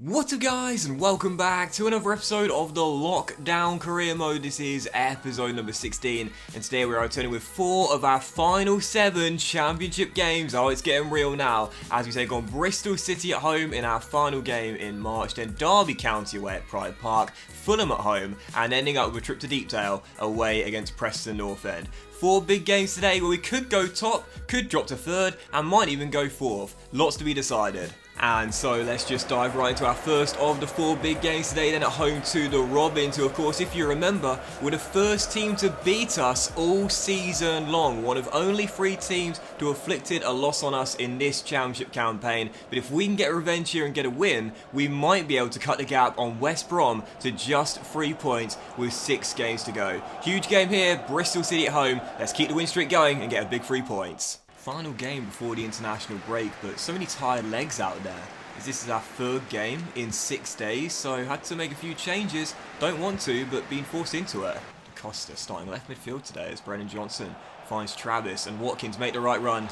What's up guys, and welcome back to another episode of the Lockdown Career Mode. This is episode number 16, and today we are returning with 4 of our final 7 championship games. Oh, it's getting real now, as we take on Bristol City at home in our final game in March, then Derby County away at Pride Park, Fulham at home, and ending up with a trip to Deepdale away against Preston North End. 4 big games today where we could go top, could drop to 3rd, and might even go 4th. Lots to be decided. And so let's just dive right into our first of the 4 big games today, then at home to the Robins, who of course, if you remember, were the first team to beat us all season long. One of only 3 teams to have inflicted a loss on us in this championship campaign. But if we can get revenge here and get a win, we might be able to cut the gap on West Brom to just 3 points with 6 games to go. Huge game here, Bristol City at home. Let's keep the win streak going and get a big 3 points. Final game before the international break, but so many tired legs out there, as this is our 3rd game in 6 days, so had to make a few changes. Don't want to, but being forced into it. Costa starting left midfield today as Brennan Johnson finds Travis, and Watkins make the right run.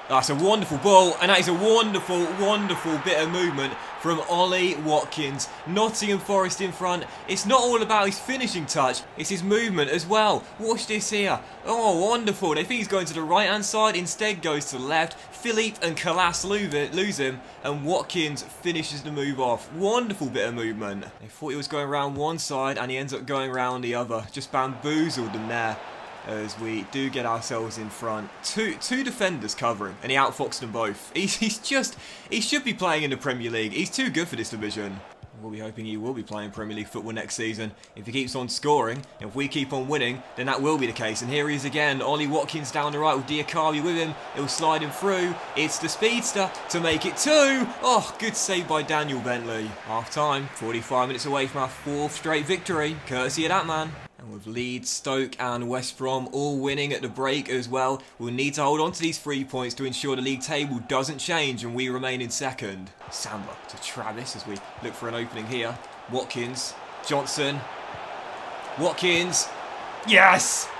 That's a wonderful ball, and that is a wonderful, wonderful bit of movement from Ollie Watkins. Nottingham Forest in front. It's not all about his finishing touch, it's his movement as well. Watch this here. Oh, wonderful. They think he's going to the right-hand side, instead goes to the left. Philippe and Kalas lose him, and Watkins finishes the move off. Wonderful bit of movement. They thought he was going around one side, and he ends up going around the other. Just bamboozled them there, as we do get ourselves in front. Two defenders covering, and he outfoxed them both. He should be playing in the Premier League. He's too good for this division. We'll be hoping he will be playing Premier League football next season. If he keeps on scoring, if we keep on winning, then that will be the case. And here he is again, Ollie Watkins down the right with Diakawi with him. He'll slide him through. It's the speedster to make it 2. Oh, good save by Daniel Bentley. Half time, 45 minutes away from our 4th straight victory, courtesy of that man. And with Leeds, Stoke and West Brom all winning at the break as well, we'll need to hold on to these 3 points to ensure the league table doesn't change and we remain in 2nd. Samba to Travis as we look for an opening here. Watkins, Johnson, Watkins, yes!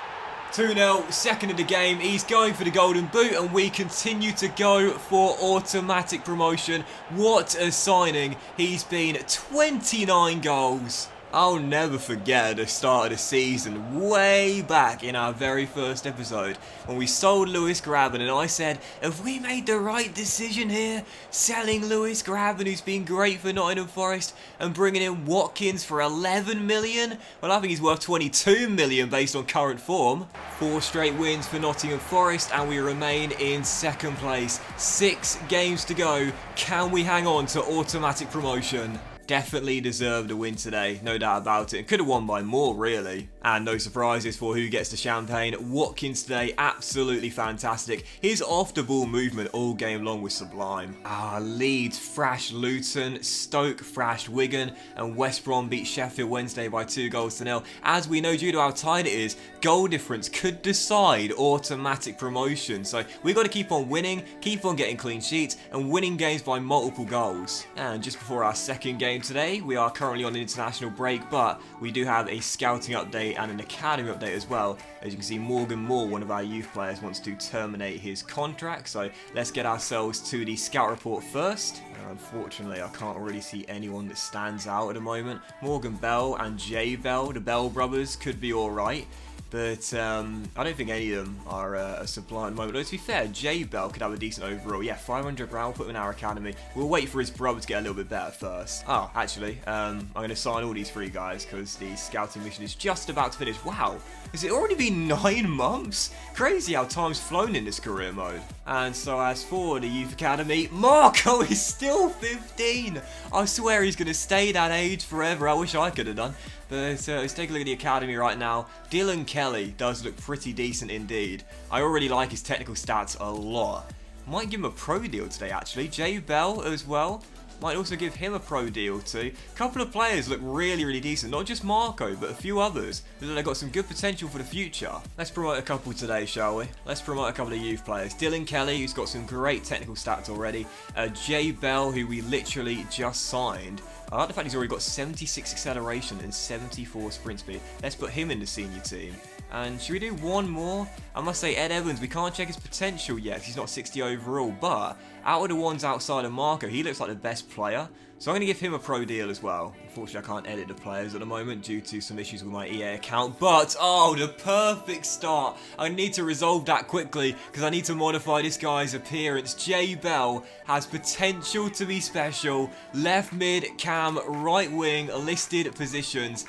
2-0, 2nd of the game. He's going for the golden boot, and we continue to go for automatic promotion. What a signing. He's been 29 goals. I'll never forget the start of the season, way back in our very first episode, when we sold Lewis Graben, and I said, have we made the right decision here? Selling Lewis Graben, who's been great for Nottingham Forest, and bringing in Watkins for 11 million? Well, I think he's worth 22 million based on current form. 4 straight wins for Nottingham Forest, and we remain in 2nd place. 6 games to go. Can we hang on to automatic promotion? Definitely deserved a win today, no doubt about it. Could have won by more, really. And no surprises for who gets the champagne. Watkins today, absolutely fantastic. His off-the-ball movement all game long was sublime. Leeds thrashed Luton, Stoke thrashed Wigan, and West Brom beat Sheffield Wednesday by 2-0. As we know, due to how tight it is, goal difference could decide automatic promotion. So we've got to keep on winning, keep on getting clean sheets, and winning games by multiple goals. And just before our 2nd game today, we are currently on an international break, but we do have a scouting update and an academy update as well. As you can see, Morgan Moore, one of our youth players, wants to terminate his contract, so let's get ourselves to the scout report first. Unfortunately, I can't really see anyone that stands out at the moment. Morgan Bell and Jay Bell, the Bell brothers, could be alright. But I don't think any of them are a supply at the moment. Though, to be fair, Jay Bell could have a decent overall. Yeah, 500 round, put him in our academy. We'll wait for his brother to get a little bit better first. Oh, actually, I'm going to sign all these 3 guys because the scouting mission is just about to finish. Wow, has it already been 9 months? Crazy how time's flown in this career mode. And so as for the youth academy, Marco is still 15. I swear he's going to stay that age forever. I wish I could have done. But let's take a look at the academy right now. Dylan Kelly does look pretty decent indeed. I already like his technical stats a lot. Might give him a pro deal today, actually. Jay Bell as well. Might also give him a pro deal too. A couple of players look really, really decent. Not just Marco, but a few others. They've got some good potential for the future. Let's promote a couple today, shall we? Let's promote a couple of youth players. Dylan Kelly, who's got some great technical stats already. Jay Bell, who we literally just signed. I like the fact he's already got 76 acceleration and 74 sprint speed. Let's put him in the senior team. And should we do one more? I must say, Ed Evans, we can't check his potential yet 'cause he's not 60 overall. But out of the ones outside of Marco, he looks like the best player. So I'm going to give him a pro deal as well. Unfortunately, I can't edit the players at the moment due to some issues with my EA account. But, oh, the perfect start. I need to resolve that quickly because I need to modify this guy's appearance. Jay Bell has potential to be special. Left mid, cam, right wing, listed positions.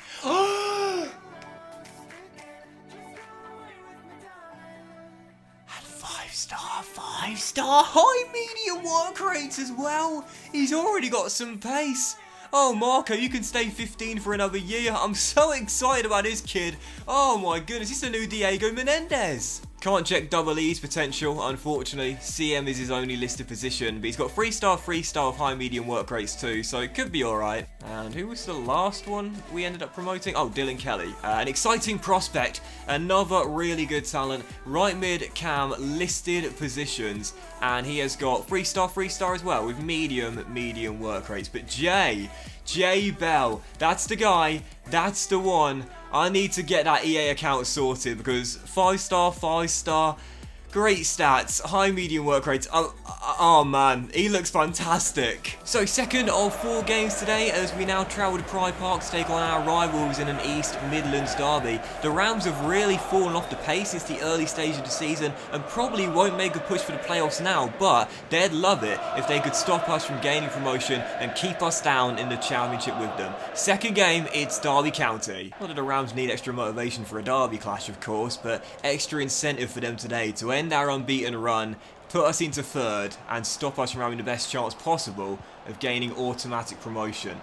Five-star, high medium work rates as well. He's already got some pace. Oh, Marco, you can stay 15 for another year. I'm so excited about this kid. Oh my goodness, he's the new Diego Menendez. Can't check double E's potential, unfortunately. CM is his only listed position, but he's got 3-star with high medium work rates too, so it could be alright. And who was the last one we ended up promoting? Oh, Dylan Kelly. An exciting prospect, another really good talent. Right mid, cam, listed positions, and he has got 3-star as well with medium work rates. But Jay Bell, that's the guy, that's the one. I need to get that EA account sorted because 5-star, great stats, high medium work rates. Oh man, he looks fantastic. So second of 4 games today as we now travel to Pride Park to take on our rivals in an East Midlands derby. The Rams have really fallen off the pace since the early stage of the season and probably won't make a push for the playoffs now, but they'd love it if they could stop us from gaining promotion and keep us down in the championship with them. Second game, it's Derby County. Not that the Rams need extra motivation for a derby clash, of course, but extra incentive for them today to end our unbeaten run, put us into third, and stop us from having the best chance possible of gaining automatic promotion.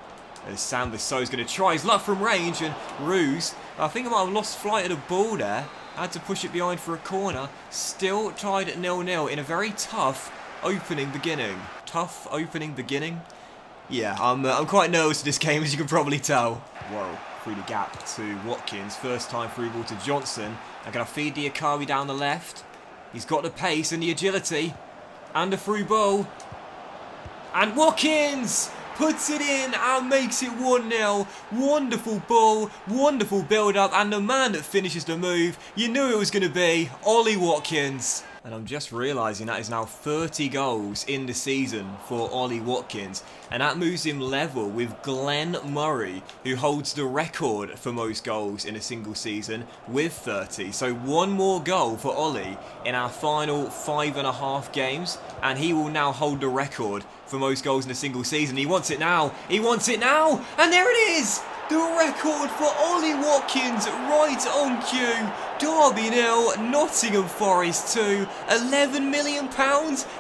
As Sam Bissau is going to try his luck from range, and Ruse, I think I might have lost flight of the ball there, had to push it behind for a corner, still tied at 0-0 in a very tough opening beginning. Tough opening beginning? Yeah, I'm quite nervous for this game, as you can probably tell. Whoa, through the gap to Watkins, first time through ball to Johnson, and going to feed the Akawi down the left. He's got the pace and the agility. And the through ball. And Watkins puts it in and makes it 1-0. Wonderful ball, wonderful build-up. And the man that finishes the move, you knew it was going to be Ollie Watkins. And I'm just realising that is now 30 goals in the season for Ollie Watkins. And that moves him level with Glenn Murray, who holds the record for most goals in a single season with 30. So one more goal for Ollie in our final 5.5 games. And he will now hold the record for most goals in a single season. He wants it now. He wants it now. And there it is. The record for Ollie Watkins right on cue. Derby 0, Nottingham Forest 2, £11 million,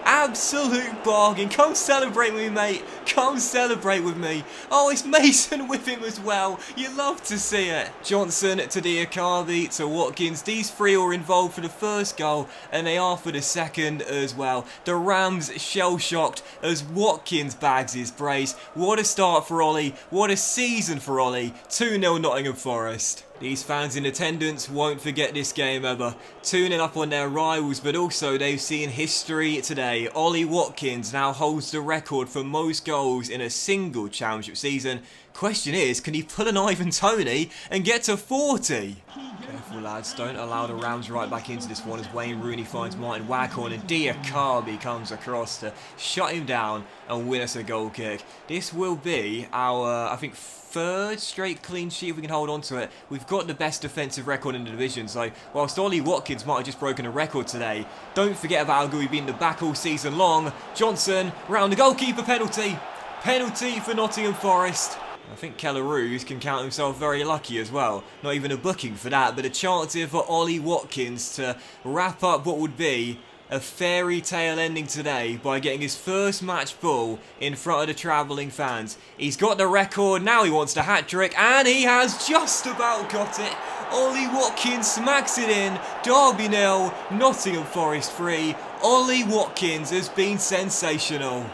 absolute bargain. Come celebrate with me, mate. Come celebrate with me. Oh, it's Mason with him as well. You love to see it. Johnson to Diakabi to Watkins. These three are involved for the first goal and they are for the second as well. The Rams shell-shocked as Watkins bags his brace. What a start for Ollie. What a season for Ollie. 2-0 Nottingham Forest. These fans in attendance won't forget this game ever. 2-0 up on their rivals, but also they've seen history today. Ollie Watkins now holds the record for most goals in a single championship season. Question is, can he pull an Ivan Toney and get to 40? Careful lads, don't allow the Rams right back into this one as Wayne Rooney finds Martin Waghorn and Diakabi comes across to shut him down and win us a goal kick. This will be our, I think, third straight clean sheet if we can hold on to it. We've got the best defensive record in the division, so whilst Ollie Watkins might have just broken a record today, don't forget about how good we've been in the back all season long. Johnson, round the goalkeeper penalty. Penalty for Nottingham Forest. I think Keller Roos can count himself very lucky as well. Not even a booking for that, but a chance here for Ollie Watkins to wrap up what would be a fairy tale ending today by getting his first match ball in front of the travelling fans. He's got the record, now he wants the hat-trick, and he has just about got it. Ollie Watkins smacks it in. Derby 0, Nottingham Forest 3. Ollie Watkins has been sensational.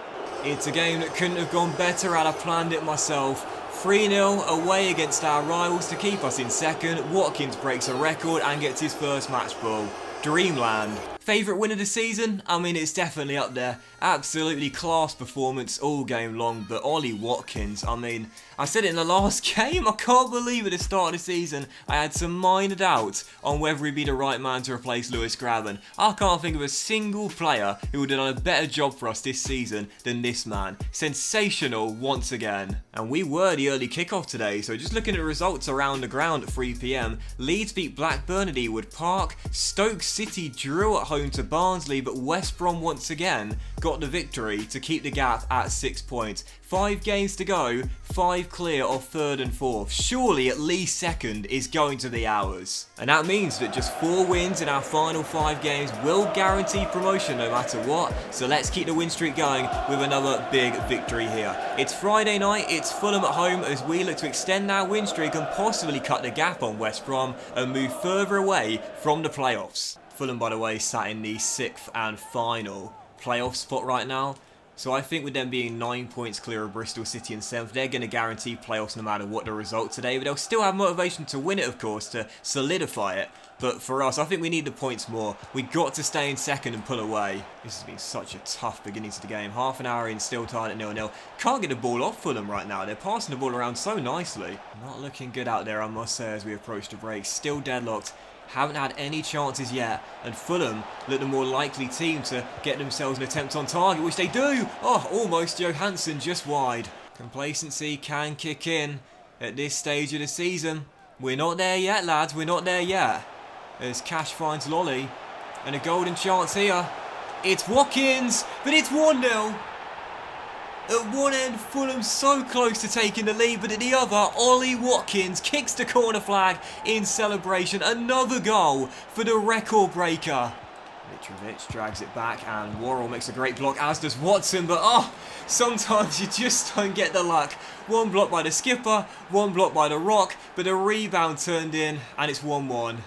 It's a game that couldn't have gone better had I planned it myself. 3-0 away against our rivals to keep us in second. Watkins breaks a record and gets his first match ball. Dreamland. Favourite win of the season? I mean, it's definitely up there. Absolutely class performance all game long, but Ollie Watkins, I mean, I said it in the last game, I can't believe at the start of the season I had some minor doubts on whether he'd be the right man to replace Lewis Graben. I can't think of a single player who would have done a better job for us this season than this man. Sensational once again. And we were the early kickoff today, so just looking at the results around the ground at 3 PM, Leeds beat Blackburn at Ewood Park, Stoke City drew at home to Barnsley, but West Brom once again got the victory to keep the gap at 6 points. 5 games to go, 5 clear of 3rd and 4th. Surely at least 2nd is going to be ours. And that means that just 4 wins in our final 5 games will guarantee promotion no matter what. So let's keep the win streak going with another big victory here. It's Friday night, it's Fulham at home as we look to extend our win streak and possibly cut the gap on West Brom and move further away from the playoffs. Fulham, by the way, sat in the 6th and final playoff spot right now. So I think with them being 9 points clear of Bristol City in 7th, they're going to guarantee playoffs no matter what the result today. But they'll still have motivation to win it, of course, to solidify it. But for us, I think we need the points more. We got to stay in 2nd and pull away. This has been such a tough beginning to the game. Half an hour in, still tied at 0-0. Can't get the ball off Fulham right now. They're passing the ball around so nicely. Not looking good out there, I must say, as we approach the break. Still deadlocked. Haven't had any chances yet, and Fulham look the more likely team to get themselves an attempt on target, which they do. Oh, almost. Johansson just wide. Complacency can kick in at this stage of the season. We're not there yet, lads. We're not there yet. As Cash finds Lolly, and a golden chance here. It's Watkins, but it's 1-0. At one end, Fulham so close to taking the lead, but at the other, Ollie Watkins kicks the corner flag in celebration. Another goal for the record breaker. Mitrovic drags it back, and Worrell makes a great block, as does Watson, but sometimes you just don't get the luck. One block by the skipper, one block by the Rock, but a rebound turned in, and it's 1-1.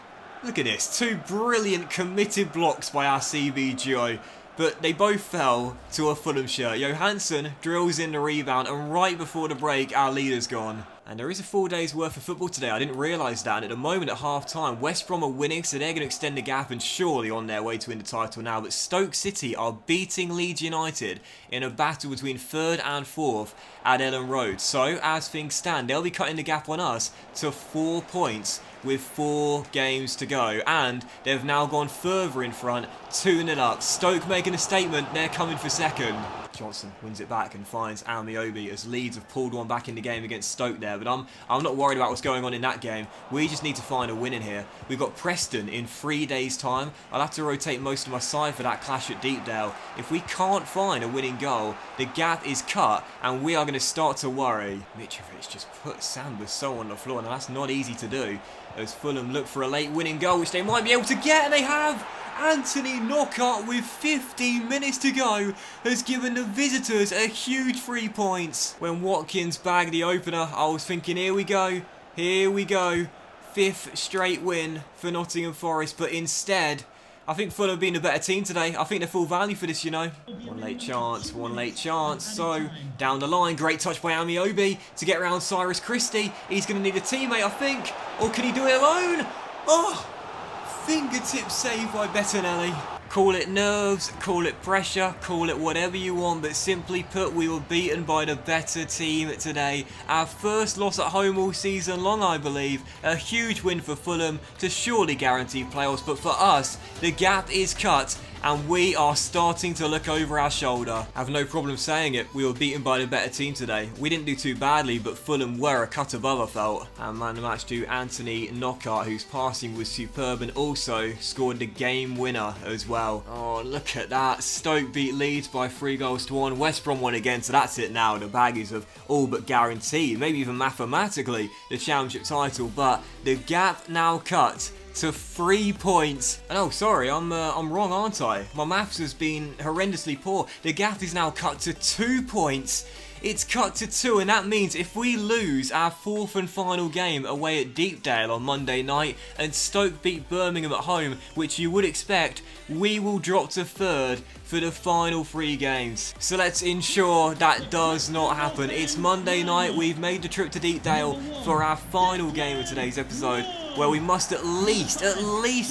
Look at this, 2 brilliant committed blocks by our CB duo. But they both fell to a Fulham shirt. Johansson drills in the rebound, and right before the break, our leader's gone. And there is a full day's worth of football today. I didn't realise that. And at the moment, at half-time, West Brom are winning, so they're going to extend the gap and surely on their way to win the title now. But Stoke City are beating Leeds United in a battle between 3rd and 4th at Ellen Road. So, as things stand, they'll be cutting the gap on us to 4 points with 4 games to go. And they've now gone further in front, 2-0 up. Stoke making a statement. They're coming for 2nd. Johnson wins it back and finds Amiobi as Leeds have pulled one back in the game against Stoke there. But I'm not worried about what's going on in that game. We just need to find a win in here. We've got Preston in 3 days' time. I'll have to rotate most of my side for that clash at Deepdale. If we can't find a winning goal, the gap is cut and we are going to start to worry. Mitrovic just put Samba so on the floor. Now that's not easy to do as Fulham look for a late winning goal, which they might be able to get, and they have. Anthony Knockaert, with 15 minutes to go, has given the visitors a huge 3 points. When Watkins bagged the opener, I was thinking, here we go, here we go. 5th straight win for Nottingham Forest, but instead, I think Fulham have been a better team today. I think they're full value for this, you know. One late chance. So, down the line, great touch by Amiobi to get around Cyrus Christie. He's going to need a teammate, I think. Or can he do it alone? Oh! Fingertip save by Bettinelli. Call it nerves, call it pressure, call it whatever you want, but simply put, we were beaten by the better team today. Our first loss at home all season long, I believe. A huge win for Fulham to surely guarantee playoffs, but for us, the gap is cut and we are starting to look over our shoulder. I have no problem saying it, we were beaten by the better team today. We didn't do too badly, but Fulham were a cut above, I felt. And man of the match to Anthony Knockaert, whose passing was superb and also scored the game winner as well. Oh, look at that. Stoke beat Leeds by 3-1. West Brom won again, so that's it now. The Baggies have all but guaranteed, maybe even mathematically, the championship title, but the gap now cut to 3 points. And oh, sorry, I'm wrong, aren't I? My maths has been horrendously poor. The gap is now cut to 2 points. It's cut to 2, and that means if we lose our 4th and final game away at Deepdale on Monday night and Stoke beat Birmingham at home, which you would expect, we will drop to 3rd for the final 3 games. So let's ensure that does not happen. It's Monday night, we've made the trip to Deepdale for our final game of today's episode. where we must at least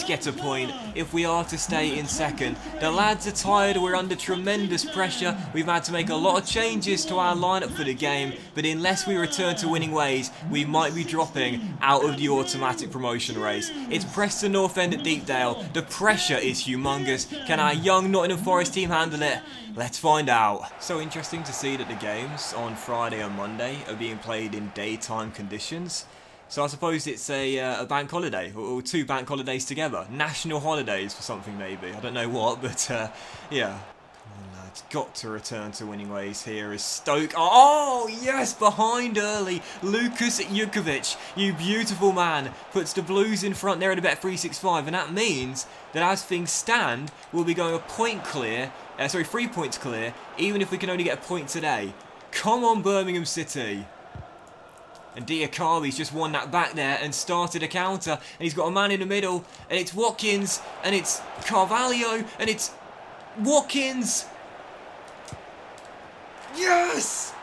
get a point if we are to stay in second. The lads are tired, we're under tremendous pressure, we've had to make a lot of changes to our lineup for the game, but unless we return to winning ways, we might be dropping out of the automatic promotion race. It's Preston North End at Deepdale, the pressure is humongous. Can our young Nottingham Forest team handle it? Let's find out. So interesting to see that the games on Friday and Monday are being played in daytime conditions. So I suppose it's a bank holiday, or two bank holidays together. National holidays for something maybe. I don't know what, but yeah. Come on lads, got to return to winning ways here as Stoke. Oh yes, behind early. Lukas Jukovic, you beautiful man, puts the Blues in front there at about 365, and that means that as things stand, we'll be going a point clear, 3 points clear, even if we can only get a point today. Come on Birmingham City. And Diakabi's just won that back there and started a counter. And he's got a man in the middle. And it's Watkins. And it's Carvalho. And it's Watkins. Yes!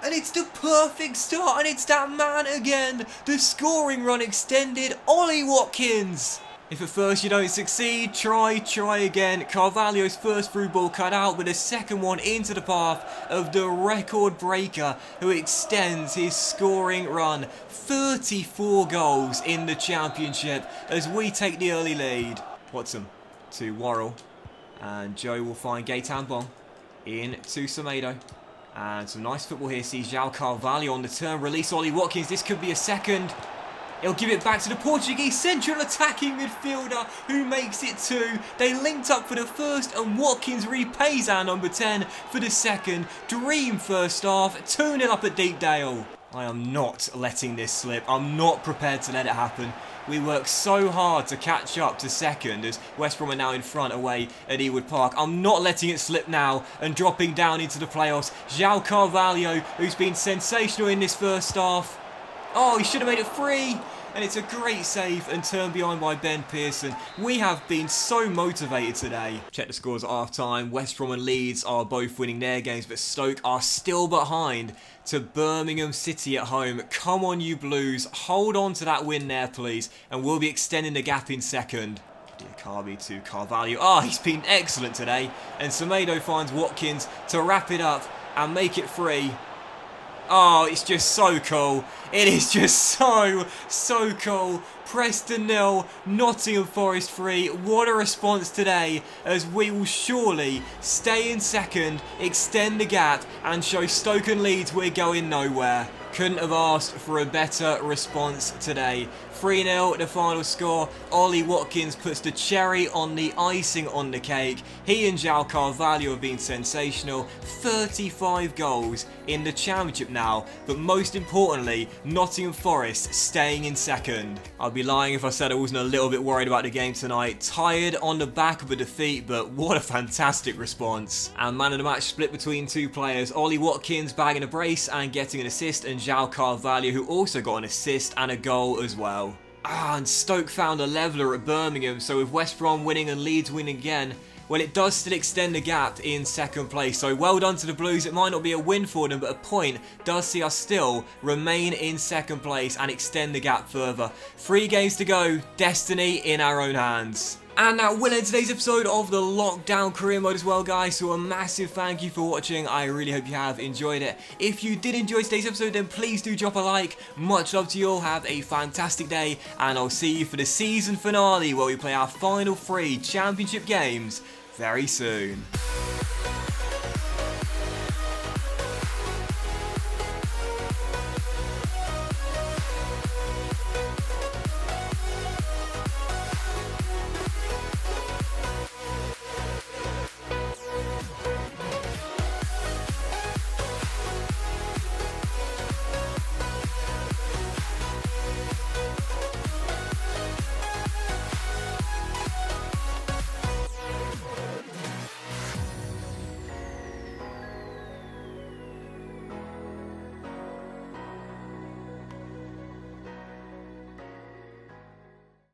And it's the perfect start. And it's that man again. The scoring run extended. Ollie Watkins. If at first you don't succeed, try again. Carvalho's first through ball cut out, but a second one into the path of the record breaker who extends his scoring run. 34 goals in the championship as we take the early lead. Watson to Worrell, and Joe will find Gaetan Bong in to Semedo. And some nice football here, sees João Carvalho on the turn, release Ollie Watkins, this could be a second. He'll give it back to the Portuguese central attacking midfielder who makes it 2. They linked up for the first and Watkins repays our number 10 for the second. Dream first half, 2-0 up at Deepdale. I am not letting this slip. I'm not prepared to let it happen. We work so hard to catch up to second as West Brom are now in front away at Ewood Park. I'm not letting it slip now and dropping down into the playoffs. João Carvalho, who's been sensational in this first half. Oh, he should have made it 3. And it's a great save and turn behind by Ben Pearson. We have been so motivated today. Check the scores at half time. West Brom and Leeds are both winning their games, but Stoke are still behind to Birmingham City at home. Come on, you Blues. Hold on to that win there, please. And we'll be extending the gap in second. Diakabi to Carvalho. Oh, he's been excellent today. And Semedo finds Watkins to wrap it up and make it 3. Oh, it's just so cool. It is just so cool. Preston 0, Nottingham Forest 3. What a response today, as we will surely stay in second, extend the gap, and show Stoke and Leeds we're going nowhere. Couldn't have asked for a better response today. 3-0 the final score. Ollie Watkins puts the cherry on the icing on the cake. He and João Carvalho have been sensational. 35 goals in the championship now, but most importantly, Nottingham Forest staying in second. I'd be lying if I said I wasn't a little bit worried about the game tonight. Tired on the back of a defeat, but what a fantastic response. And man of the match split between 2 players. Ollie Watkins bagging a brace and getting an assist, and João Carvalho, who also got an assist and a goal as well. And Stoke found a leveller at Birmingham, so with West Brom winning and Leeds winning again, well, it does still extend the gap in second place. So well done to the Blues. It might not be a win for them, but a point does see us still remain in second place and extend the gap further. 3 games to go, destiny in our own hands. And that will end today's episode of the Lockdown Career Mode as well, guys. So a massive thank you for watching. I really hope you have enjoyed it. If you did enjoy today's episode, then please do drop a like. Much love to you all. Have a fantastic day. And I'll see you for the season finale where we play our final 3 championship games very soon.